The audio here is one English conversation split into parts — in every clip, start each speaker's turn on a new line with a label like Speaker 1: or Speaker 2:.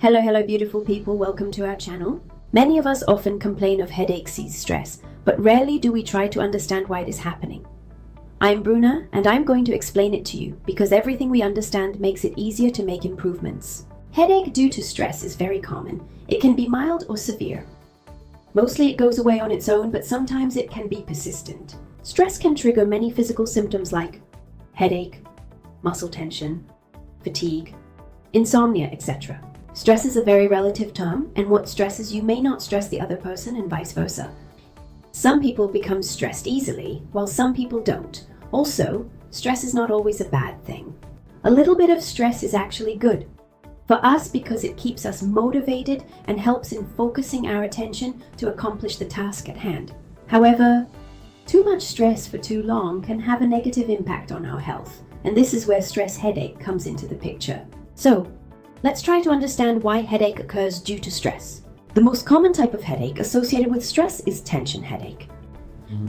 Speaker 1: Hello beautiful people, welcome to our channel. Many of us often complain of headaches sees stress, but rarely do we try to understand why it is happening. I'm Bruna, and I'm going to explain it to you because everything we understand makes it easier to make improvements. Headache due to stress is very common. It can be mild or severe. Mostly it goes away on its own, but sometimes it can be persistent. Stress can trigger many physical symptoms like headache, muscle tension, fatigue, insomnia, etc. Stress is a very relative term, and what stresses you may not stress the other person and vice versa. Some people become stressed easily, while some people don't. Also, stress is not always a bad thing. A little bit of stress is actually good for us because it keeps us motivated and helps in focusing our attention to accomplish the task at hand. However, too much stress for too long can have a negative impact on our health, and this is where stress headache comes into the picture. So, let's try to understand why headache occurs due to stress. The most common type of headache associated with stress is tension headache.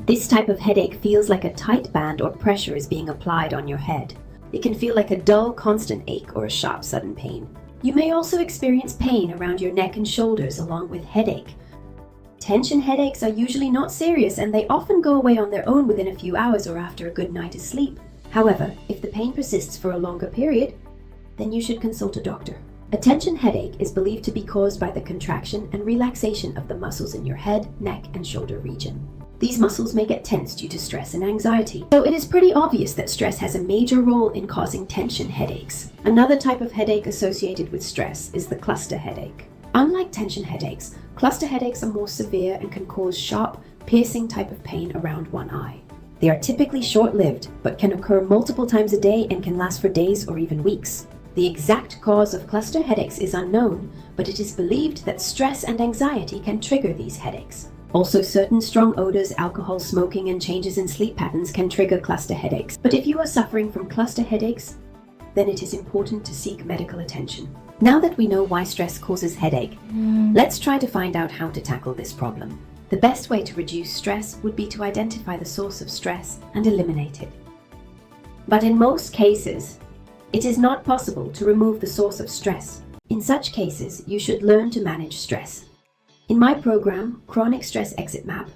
Speaker 1: This type of headache feels like a tight band or pressure is being applied on your head. It can feel like a dull, constant ache or a sharp, sudden pain. You may also experience pain around your neck and shoulders along with headache. Tension headaches are usually not serious and they often go away on their own within a few hours or after a good night of sleep. However, if the pain persists for a longer period, then you should consult a doctor. A tension headache is believed to be caused by the contraction and relaxation of the muscles in your head, neck, and shoulder region. These muscles may get tense due to stress and anxiety, so it is pretty obvious that stress has a major role in causing tension headaches. Another type of headache associated with stress is the cluster headache. Unlike tension headaches, cluster headaches are more severe and can cause sharp, piercing type of pain around one eye. They are typically short-lived, but can occur multiple times a day and can last for days or even weeks. The exact cause of cluster headaches is unknown, but it is believed that stress and anxiety can trigger these headaches. Also, certain strong odors, alcohol, smoking, and changes in sleep patterns can trigger cluster headaches. But if you are suffering from cluster headaches, then it is important to seek medical attention. Now that we know why stress causes headache, let's try to find out how to tackle this problem. The best way to reduce stress would be to identify the source of stress and eliminate it. But in most cases, it is not possible to remove the source of stress. In such cases, you should learn to manage stress. In my program, Chronic Stress Exit Map,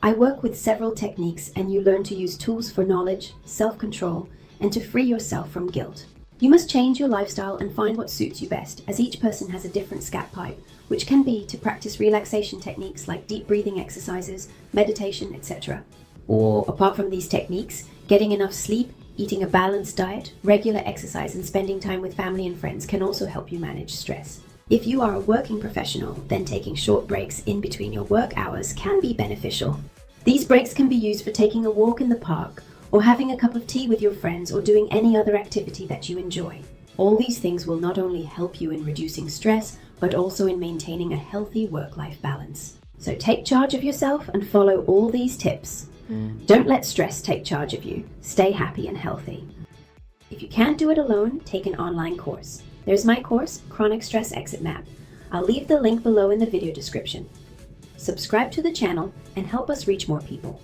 Speaker 1: I work with several techniques and you learn to use tools for knowledge, self-control, and to free yourself from guilt. You must change your lifestyle and find what suits you best, as each person has a different scat pipe, which can be to practice relaxation techniques like deep breathing exercises, meditation, etc. Or, apart from these techniques, getting enough sleep, eating a balanced diet, regular exercise, and spending time with family and friends can also help you manage stress. If you are a working professional, then taking short breaks in between your work hours can be beneficial. These breaks can be used for taking a walk in the park, or having a cup of tea with your friends, or doing any other activity that you enjoy. All these things will not only help you in reducing stress, but also in maintaining a healthy work-life balance. So take charge of yourself and follow all these tips. Don't let stress take charge of you. Stay happy and healthy. If you can't do it alone, take an online course. There's my course, Chronic Stress Exit Map. I'll leave the link below in the video description. Subscribe to the channel and help us reach more people.